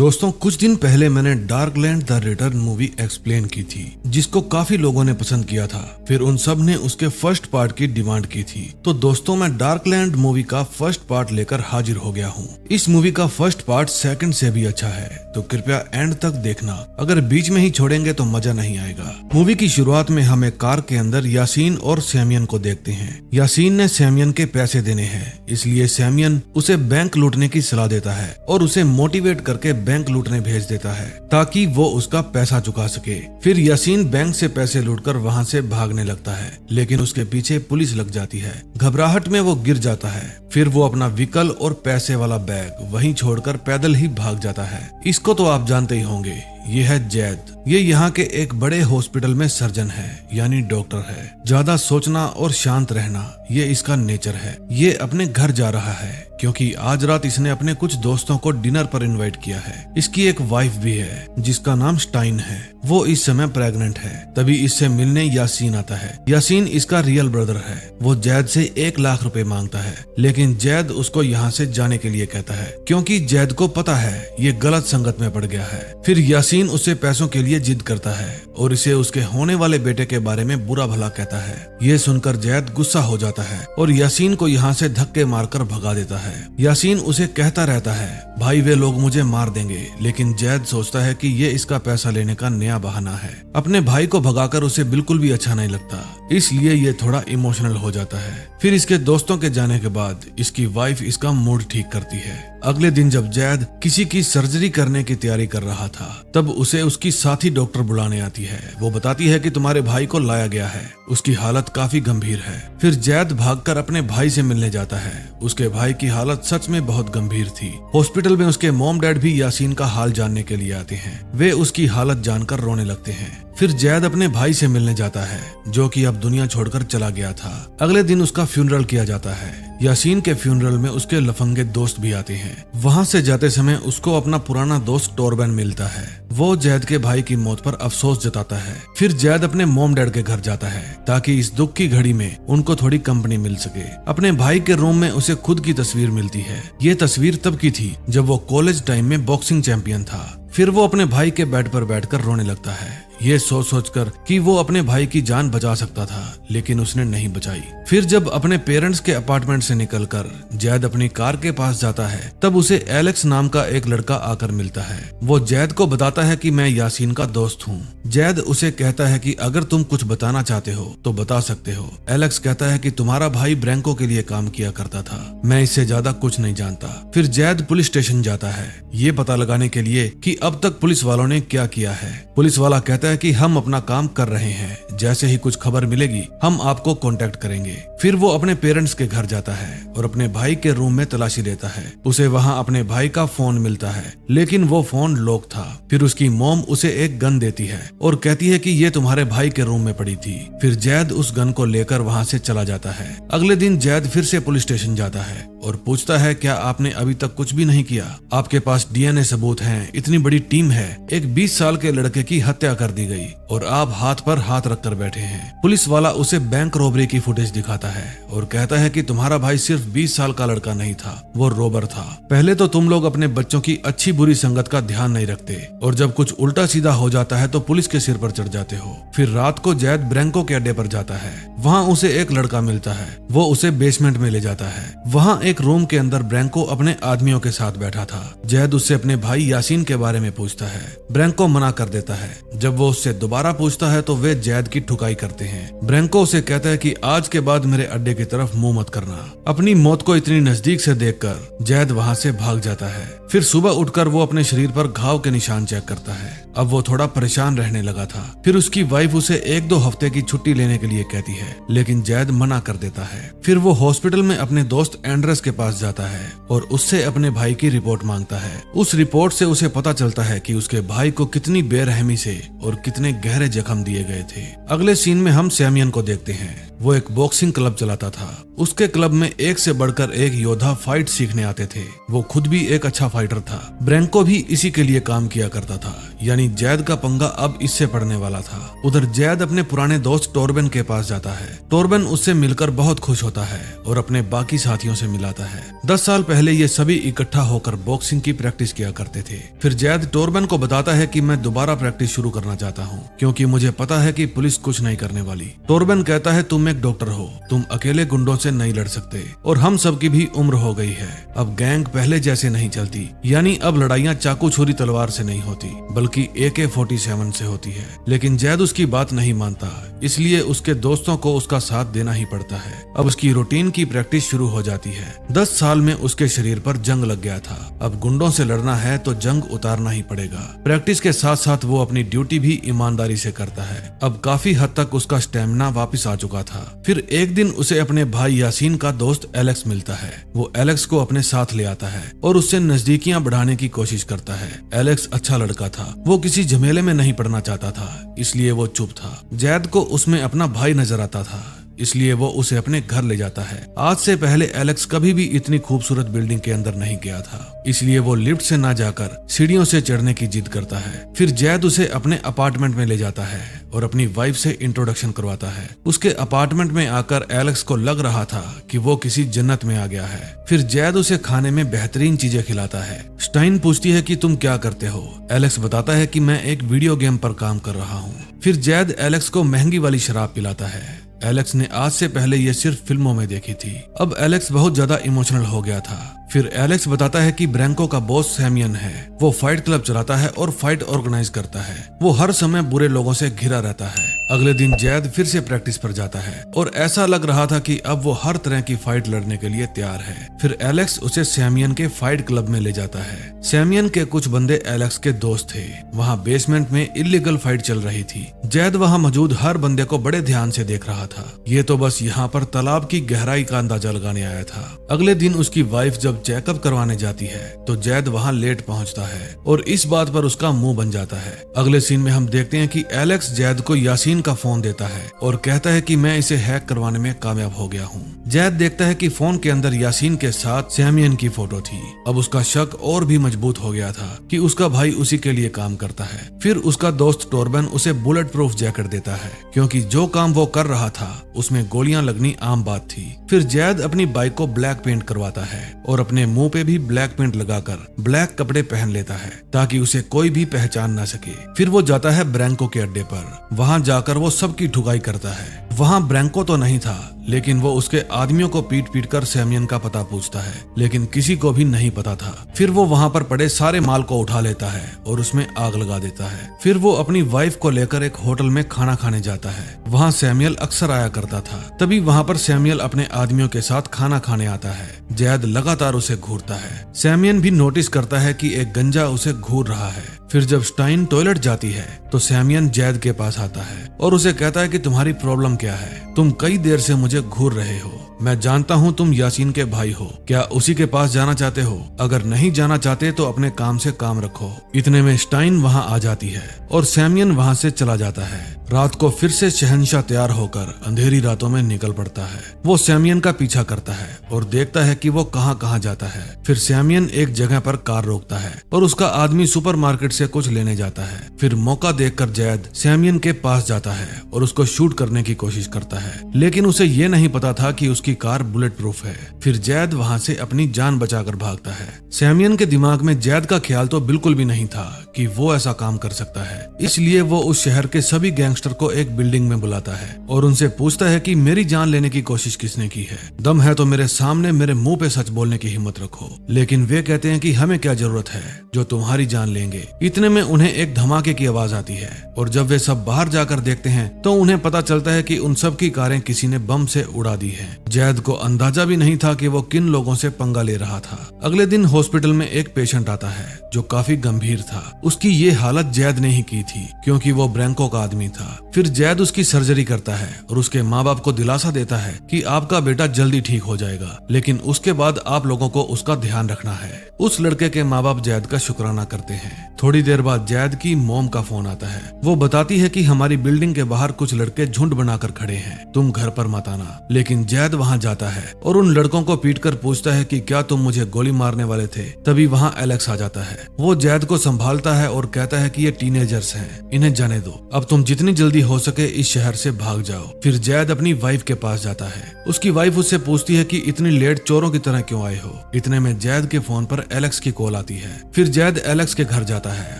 दोस्तों कुछ दिन पहले मैंने डार्कलैंड द रिटर्न मूवी एक्सप्लेन की थी, जिसको काफी लोगों ने पसंद किया था। फिर उन सब ने उसके फर्स्ट पार्ट की डिमांड की थी। तो दोस्तों मैं डार्कलैंड मूवी का फर्स्ट पार्ट लेकर हाजिर हो गया हूँ। इस मूवी का फर्स्ट पार्ट सेकंड से भी अच्छा है, तो कृपया एंड तक देखना। अगर बीच में ही छोड़ेंगे तो मजा नहीं आएगा। मूवी की शुरुआत में हम एक कार के अंदर यासीन और सैमियन को देखते हैं। यासीन ने सैमियन के पैसे देने हैं, इसलिए सैमियन उसे बैंक लूटने की सलाह देता है और उसे मोटिवेट करके बैंक लूटने भेज देता है ताकि वो उसका पैसा चुका सके। फिर यासीन बैंक से पैसे लूटकर वहां से भागने लगता है, लेकिन उसके पीछे पुलिस लग जाती है। घबराहट में वो गिर जाता है। फिर वो अपना व्हीकल और पैसे वाला बैग वहीं छोड़कर पैदल ही भाग जाता है। इसको तो आप जानते ही होंगे, ये है जैद। ये यहाँ के एक बड़े हॉस्पिटल में सर्जन है, यानी डॉक्टर है। ज्यादा सोचना और शांत रहना ये इसका नेचर है। ये अपने घर जा रहा है क्योंकि आज रात इसने अपने कुछ दोस्तों को डिनर पर इनवाइट किया है। इसकी एक वाइफ भी है जिसका नाम स्टाइन है। वो इस समय प्रेग्नेंट है। तभी इससे मिलने यासीन आता है। यासीन इसका रियल ब्रदर है। वो जैद से 1 लाख रुपए मांगता है, लेकिन जैद उसको यहाँ से जाने के लिए कहता है क्योंकि जैद को पता है ये गलत संगत में पड़ गया है। फिर यासीन उससे पैसों के लिए जिद करता है और इसे उसके होने वाले बेटे के बारे में बुरा भला कहता है। ये सुनकर जैद गुस्सा हो जाता है और यासीन को यहाँ से धक्के मारकर भगा देता है। यासीन उसे कहता रहता है, भाई वे लोग मुझे मार देंगे, लेकिन जैद सोचता है कि ये इसका पैसा लेने का नया बहाना है। अपने भाई को भगाकर उसे बिल्कुल भी अच्छा नहीं लगता, इसलिए ये थोड़ा इमोशनल हो जाता है। फिर इसके दोस्तों के जाने के बाद इसकी वाइफ इसका मूड ठीक करती है। अगले दिन जब जैद किसी की सर्जरी करने की तैयारी कर रहा था, तब उसे उसकी साथी डॉक्टर बुलाने आती है। वो बताती है कि तुम्हारे भाई को लाया गया है, उसकी हालत काफी गंभीर है। फिर जैद भागकर अपने भाई से मिलने जाता है। उसके भाई की हालत सच में बहुत गंभीर थी। हॉस्पिटल में उसके मॉम डैड भी यासीन का हाल जानने के लिए आते हैं। वे उसकी हालत जानकर रोने लगते हैं। फिर जैद अपने भाई से मिलने जाता है, जो कि अब दुनिया छोड़कर चला गया था। अगले दिन उसका फ्यूनरल किया जाता है। यासीन के फ्यूनरल में उसके लफंगे दोस्त भी आते हैं। वहां से जाते समय उसको अपना पुराना दोस्त टॉर्बन मिलता है। वो जैद के भाई की मौत पर अफसोस जताता है। फिर जैद अपने मॉम डैड के घर जाता है ताकि इस दुख की घड़ी में उनको थोड़ी कंपनी मिल सके। अपने भाई के रूम में उसे खुद की तस्वीर मिलती है। ये तस्वीर तब की थी जब वो कॉलेज टाइम में बॉक्सिंग चैंपियन था। फिर वो अपने भाई के बेड पर बैठकर रोने लगता है, ये सोच सोचकर कि वो अपने भाई की जान बचा सकता था, लेकिन उसने नहीं बचाई। फिर जब अपने पेरेंट्स के अपार्टमेंट से निकलकर जैद अपनी कार के पास जाता है, तब उसे एलेक्स नाम का एक लड़का आकर मिलता है। वो जैद को बताता है कि मैं यासीन का दोस्त हूँ। जैद उसे कहता है कि अगर तुम कुछ बताना चाहते हो तो बता सकते हो। एलेक्स कहता है कि तुम्हारा भाई ब्रैंको के लिए काम किया करता था, मैं इससे ज्यादा कुछ नहीं जानता। फिर जैद पुलिस स्टेशन जाता है, ये पता लगाने के लिए कि अब तक पुलिस वालों ने क्या किया है। पुलिस वाला कहता है कि हम अपना काम कर रहे हैं, जैसे ही कुछ खबर मिलेगी हम आपको कांटेक्ट करेंगे। फिर वो अपने पेरेंट्स के घर जाता है और अपने भाई के रूम में तलाशी लेता है। उसे वहाँ अपने भाई का फोन मिलता है, लेकिन वो फोन लॉक था। फिर उसकी मॉम उसे एक गन देती है और कहती है कि ये तुम्हारे भाई के रूम में पड़ी थी। फिर जैद उस गन को लेकर वहाँ से चला जाता है। अगले दिन जैद फिर से पुलिस स्टेशन जाता है और पूछता है, क्या आपने अभी तक कुछ भी नहीं किया? आपके पास डीएनए सबूत हैं, इतनी बड़ी टीम है, एक 20 साल के लड़के की हत्या कर दी गई और आप हाथ पर हाथ रखकर बैठे हैं। पुलिस वाला उसे बैंक रॉबरी की फुटेज दिखाता है और कहता है कि तुम्हारा भाई सिर्फ 20 साल का लड़का नहीं था, वो रोबर था। पहले तो तुम लोग अपने बच्चों की अच्छी बुरी संगत का ध्यान नहीं रखते और जब कुछ उल्टा सीधा हो जाता है तो पुलिस के सिर पर चढ़ जाते हो। फिर रात को जैद ब्रैंको के अड्डे पर जाता है। वहाँ उसे एक लड़का मिलता है। वो उसे बेसमेंट में ले जाता है। वहाँ एक रूम के अंदर ब्रैंको अपने आदमियों के साथ बैठा था। जैद उससे अपने भाई यासीन के बारे में पूछता है। ब्रैंको मना कर देता है। जब वो उससे दोबारा पूछता है तो वे जैद की ठुकाई करते हैं। ब्रैंको उसे कहता है कि आज के बाद मेरे अड्डे की तरफ मुंह मत करना। अपनी मौत को इतनी नजदीक से देखकर जैद वहाँ से भाग जाता है। फिर सुबह उठकर वो अपने शरीर पर घाव के निशान चेक करता है। अब वो थोड़ा परेशान रहने लगा था। फिर उसकी वाइफ उसे 1-2 हफ्ते की छुट्टी लेने के लिए कहती है, लेकिन जैद मना कर देता है। फिर वो हॉस्पिटल में अपने दोस्त एंड्रेस के पास जाता है और उससे अपने भाई की रिपोर्ट मांगता है। उस रिपोर्ट से उसे पता चलता है कि उसके भाई को कितनी बेरहमी से और और कितने गहरे जख्म दिए गए थे। अगले सीन में हम सैमियन को देखते हैं। वो एक बॉक्सिंग क्लब चलाता था। उसके क्लब में एक से बढ़कर एक योद्धा फाइट सीखने आते थे। वो खुद भी एक अच्छा फाइटर था। ब्रैंको भी इसी के लिए काम किया करता था, यानी जैद का पंगा अब इससे पड़ने वाला था। उधर जैद अपने पुराने दोस्त टोरबेन के पास जाता है। टोरबेन उससे मिलकर बहुत खुश होता है और अपने बाकी साथियों से मिलाता है। 10 साल पहले ये सभी इकट्ठा होकर बॉक्सिंग की प्रैक्टिस किया करते थे। फिर जैद टोरबेन को बताता है कि मैं दोबारा प्रैक्टिस शुरू करना चाहता हूँ, क्योंकि मुझे पता है कि पुलिस कुछ नहीं करने वाली। टोरबेन कहता है तुम एक डॉक्टर हो, तुम अकेले गुंडों से नहीं लड़ सकते और हम सबकी भी उम्र हो गई है। अब गैंग पहले जैसे नहीं चलती, यानी अब लड़ाइयाँ चाकू छुरी तलवार से नहीं होती बल्कि AK-47 से होती है। लेकिन जैद उसकी बात नहीं मानता, इसलिए उसके दोस्तों को उसका साथ देना ही पड़ता है। अब उसकी रूटीन की प्रैक्टिस शुरू हो जाती है। 10 साल में उसके शरीर पर जंग लग गया था। अब गुंडों से लड़ना है तो जंग उतारना ही पड़ेगा। प्रैक्टिस के साथ साथ वो अपनी ड्यूटी भी ईमानदारी से करता है। अब काफी हद तक उसका स्टेमिना वापस आ चुका था। फिर एक दिन उसे अपने भाई यासीन का दोस्त एलेक्स मिलता है। वो एलेक्स को अपने साथ ले आता है और उससे नजदीकियां बढ़ाने की कोशिश करता है। एलेक्स अच्छा लड़का था, वो किसी झमेले में नहीं पड़ना चाहता था, इसलिए वो चुप था। जैद को उसमें अपना भाई नजर आता था, इसलिए वो उसे अपने घर ले जाता है। आज से पहले एलेक्स कभी भी इतनी खूबसूरत बिल्डिंग के अंदर नहीं गया था, इसलिए वो लिफ्ट से ना जाकर सीढ़ियों से चढ़ने की जिद करता है। फिर जैद उसे अपने अपार्टमेंट में ले जाता है और अपनी वाइफ से इंट्रोडक्शन करवाता है। उसके अपार्टमेंट में आकर एलेक्स को लग रहा था कि वो किसी जन्नत में आ गया है। फिर जैद उसे खाने में बेहतरीन चीजें खिलाता है। स्टाइन पूछती है कि तुम क्या करते हो। एलेक्स बताता है कि मैं एक वीडियो गेम पर काम कर रहा हूँ। फिर जैद एलेक्स को महंगी वाली शराब पिलाता है। एलेक्स ने आज से पहले ये सिर्फ फिल्मों में देखी थी। अब एलेक्स बहुत ज्यादा इमोशनल हो गया था। फिर एलेक्स बताता है कि ब्रैंको का बॉस सैमियन है। वो फाइट क्लब चलाता है और फाइट ऑर्गेनाइज करता है। वो हर समय बुरे लोगों से घिरा रहता है। अगले दिन जैद फिर से प्रैक्टिस पर जाता है और ऐसा लग रहा था कि अब वो हर तरह की फाइट लड़ने के लिए तैयार है। फिर एलेक्स उसे सैमियन के फाइट क्लब में ले जाता है। सैमियन के कुछ बंदे एलेक्स के दोस्त थे। वहाँ बेसमेंट में इलीगल फाइट चल रही थी। जैद वहाँ मौजूद हर बंदे को बड़े ध्यान से देख रहा था। ये तो बस यहाँ पर तालाब की गहराई का अंदाजा लगाने आया था। अगले दिन उसकी वाइफ जब चेकअप करवाने जाती है तो जैद वहाँ लेट पहुँचता है और इस बात पर उसका मुंह बन जाता है। अगले सीन में हम देखते हैं कि एलेक्स जैद को यासीन का फोन देता है और कहता है कि मैं इसे हैक करवाने में कामयाब हो गया हूँ। जैद देखता है कि फोन के अंदर यासीन के साथ सैमियन की फोटो थी। अब उसका शक और भी मजबूत हो गया था कि उसका भाई उसी के लिए काम करता है। फिर उसका दोस्त टोरबेन उसे बुलेट प्रूफ जैकेट देता है, क्योंकि जो काम वो कर रहा था उसमें गोलियां लगनी आम बात थी। फिर जैद अपनी बाइक को ब्लैक पेंट करवाता है और अपने मुंह पे भी ब्लैक पेंट लगाकर ब्लैक कपड़े पहन लेता है ताकि उसे कोई भी पहचान ना सके। फिर वो जाता है ब्रैंको के अड्डे पर। वहाँ जाकर वो सबकी ठुकाई करता है। वहाँ ब्रैंको तो नहीं था, लेकिन वो उसके आदमियों को पीट पीट कर सैमियन का पता पूछता है, लेकिन किसी को भी नहीं पता था। फिर वो वहाँ पर पड़े सारे माल को उठा लेता है और उसमें आग लगा देता है। फिर वो अपनी वाइफ को लेकर एक होटल में खाना खाने जाता है। वहाँ सैमुअल अक्सर आया करता था। तभी वहाँ पर सैमुअल अपने आदमियों के साथ खाना खाने आता है। जैद लगातार उसे घूरता है। सैमियन भी नोटिस करता है कि एक गंजा उसे घूर रहा है। फिर जब स्टाइन टॉयलेट जाती है तो सैमियन जैद के पास आता है और उसे कहता है कि तुम्हारी प्रॉब्लम क्या है, तुम कई देर से मुझे घूर रहे हो। मैं जानता हूँ तुम यासीन के भाई हो, क्या उसी के पास जाना चाहते हो? अगर नहीं जाना चाहते तो अपने काम से काम रखो। इतने में स्टाइन वहाँ आ जाती है और सैमियन वहाँ से चला जाता है। रात को फिर से शहंशाह तैयार होकर अंधेरी रातों में निकल पड़ता है। वो सैमियन का पीछा करता है और देखता है कि वो कहाँ कहाँ जाता है। फिर सैमियन एक जगह पर कार रोकता है और उसका आदमी सुपरमार्केट से कुछ लेने जाता है। फिर मौका देखकर जैद सैमियन के पास जाता है और उसको शूट करने की कोशिश करता है, लेकिन उसे ये नहीं पता था कि उसकी कार बुलेट प्रूफ है। फिर जैद वहाँ से अपनी जान बचाकर भागता है। सैमियन के दिमाग में जैद का ख्याल तो बिल्कुल भी नहीं था कि वो ऐसा काम कर सकता है, इसलिए वो उस शहर के सभी गैंगस्टर को एक बिल्डिंग में बुलाता है और उनसे पूछता है कि मेरी जान लेने की कोशिश किसने की है? दम है तो मेरे सामने मेरे मुंह पे सच बोलने की हिम्मत रखो। लेकिन वे कहते हैं कि हमें क्या जरूरत है जो तुम्हारी जान लेंगे। इतने में उन्हें एक धमाके की आवाज आती है और जब वे सब बाहर जाकर देखते हैं तो उन्हें पता चलता है कि उन सब की कारें किसी ने बम से उड़ा दी है। जैद को अंदाजा भी नहीं था कि वो किन लोगों से पंगा ले रहा था। अगले दिन हॉस्पिटल में एक पेशेंट आता है जो काफी गंभीर था। उसकी ये हालत जैद ने ही की थी, क्योंकि वो ब्रैंको का आदमी था। फिर जैद उसकी सर्जरी करता है और उसके माँ बाप को दिलासा देता है कि आपका बेटा जल्दी ठीक हो जाएगा, लेकिन उसके बाद आप लोगों को उसका ध्यान रखना है। उस लड़के के माँ बाप जैद का शुक्राना करते हैं। थोड़ी देर बाद जैद की मॉम का फोन आता है। वो बताती है कि हमारी बिल्डिंग के बाहर कुछ लड़के झुंड बनाकर खड़े हैं, तुम घर पर मत आना। लेकिन जैद वहाँ जाता है और उन लड़कों को पीटकर पूछता है कि क्या तुम मुझे गोली मारने वाले थे। तभी वहाँ एलेक्स आ जाता है। वो जैद को संभालता है और कहता है कि ये टीनेजर्स हैं, इन्हें जाने दो। अब तुम जितनी जल्दी हो सके इस शहर से भाग जाओ। फिर जैद अपनी वाइफ के पास जाता है। उसकी वाइफ उससे पूछती है कि इतनी लेट चोरों की तरह क्यों आए हो। इतने में जैद के फोन पर एलेक्स की कॉल आती है। फिर जैद एलेक्स के घर जाता है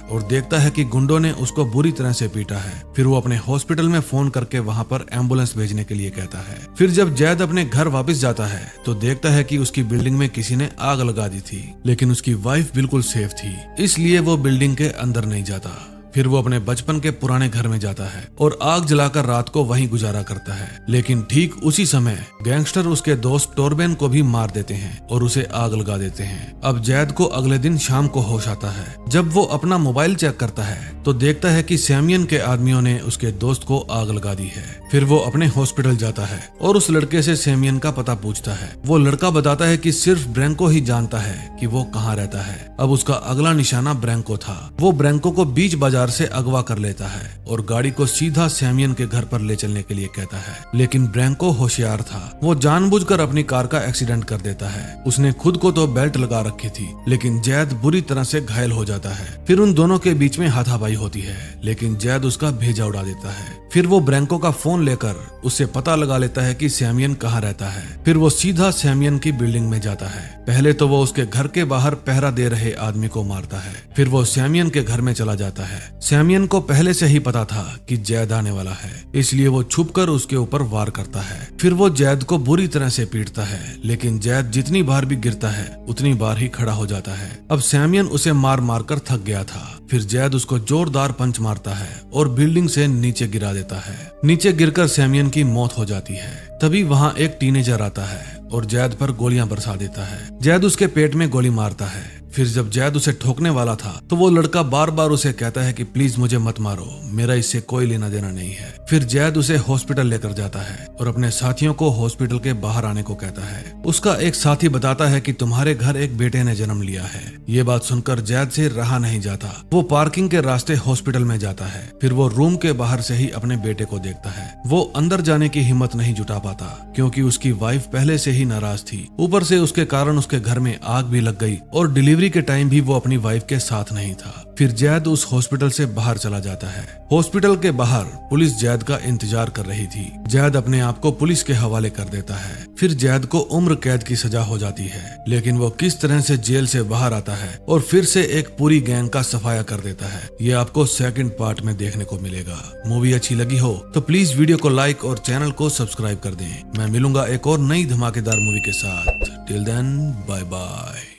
और देखता है कि गुंडों ने उसको बुरी तरह से पीटा है। फिर वो अपने हॉस्पिटल में फोन करके वहाँ पर एम्बुलेंस भेजने के लिए कहता है। फिर जब जैद अपने घर वापस जाता है तो देखता है कि उसकी बिल्डिंग में किसी ने आग लगा दी थी, लेकिन उसकी वाइफ बिल्कुल सेफ थी, इसलिए वो बिल्डिंग के अंदर नहीं जाता। फिर वो अपने बचपन के पुराने घर में जाता है और आग जलाकर रात को वहीं गुजारा करता है। लेकिन ठीक उसी समय गैंगस्टर उसके दोस्त टोरबेन को भी मार देते हैं और उसे आग लगा देते हैं। अब जैद को अगले दिन शाम को होश आता है। जब वो अपना मोबाइल चेक करता है तो देखता है कि सैमियन के आदमियों ने उसके दोस्त को आग लगा दी है। फिर वो अपने हॉस्पिटल जाता है और उस लड़के से सैमियन का पता पूछता है। वो लड़का बताता है कि सिर्फ ब्रैंको ही जानता है कि वो कहाँ रहता है। अब उसका अगला निशाना ब्रैंको था। वो ब्रैंको को बीच बाजार से अगवा कर लेता है और गाड़ी को सीधा सैमियन के घर पर ले चलने के लिए कहता है। लेकिन ब्रैंको होशियार था। वो जानबूझकर अपनी कार का एक्सीडेंट कर देता है। उसने खुद को तो बेल्ट लगा रखी थी, लेकिन जैद बुरी तरह से घायल हो जाता है। फिर उन दोनों के बीच में हाथापाई होती है, लेकिन जैद उसका भेजा उड़ा देता है। फिर वो ब्रैंको का फोन लेकर उससे पता लगा लेता है कि सैमियन कहाँ रहता है। फिर वो सीधा सैमियन की बिल्डिंग में जाता है। पहले तो वो उसके घर के बाहर पहरा दे रहे आदमी को मारता है। फिर वो सैमियन के घर में चला जाता है। सैमियन को पहले से ही पता था कि जैद आने वाला है, इसलिए वो छुपकर उसके ऊपर वार करता है। फिर वो जैद को बुरी तरह से पीटता है, लेकिन जैद जितनी बार भी गिरता है उतनी बार ही खड़ा हो जाता है। अब सैमियन उसे मार मार कर थक गया था। फिर जैद उसको जोरदार पंच मारता है और बिल्डिंग से नीचे गिरा देता है। नीचे गिरकर सैमियन की मौत हो जाती है। तभी वहाँ एक टीनेजर आता है और जैद पर गोलियां बरसा देता है। जैद उसके पेट में गोली मारता है। फिर जब जैद उसे ठोकने वाला था तो वो लड़का बार बार उसे कहता है कि प्लीज मुझे मत मारो, मेरा इससे कोई लेना देना नहीं है। फिर जैद उसे हॉस्पिटल लेकर जाता है और अपने साथियों को हॉस्पिटल के बाहर आने को कहता है। उसका एक साथी बताता है कि तुम्हारे घर एक बेटे ने जन्म लिया है। ये बात सुनकर जैद से रहा नहीं जाता। वो पार्किंग के रास्ते हॉस्पिटल में जाता है। फिर वो रूम के बाहर से ही अपने बेटे को देखता है। वो अंदर जाने की हिम्मत नहीं जुटा पाता, क्योंकि उसकी वाइफ पहले से ही नाराज थी। ऊपर से उसके कारण उसके घर में आग भी लग गई और डिलीवरी के टाइम भी वो अपनी वाइफ के साथ नहीं था। फिर जैद उस हॉस्पिटल से बाहर चला जाता है। हॉस्पिटल के बाहर पुलिस जैद का इंतजार कर रही थी। जैद अपने आप को पुलिस के हवाले कर देता है। फिर जैद को उम्र कैद की सजा हो जाती है, लेकिन वो किस तरह से जेल से बाहर आता है और फिर से एक पूरी गैंग का सफाया कर देता है, ये आपको सेकंड पार्ट में देखने को मिलेगा। मूवी अच्छी लगी हो तो प्लीज वीडियो को लाइक और चैनल को सब्सक्राइब कर दें। मैं मिलूंगा एक और नई धमाकेदार मूवी के साथ। Till then bye bye.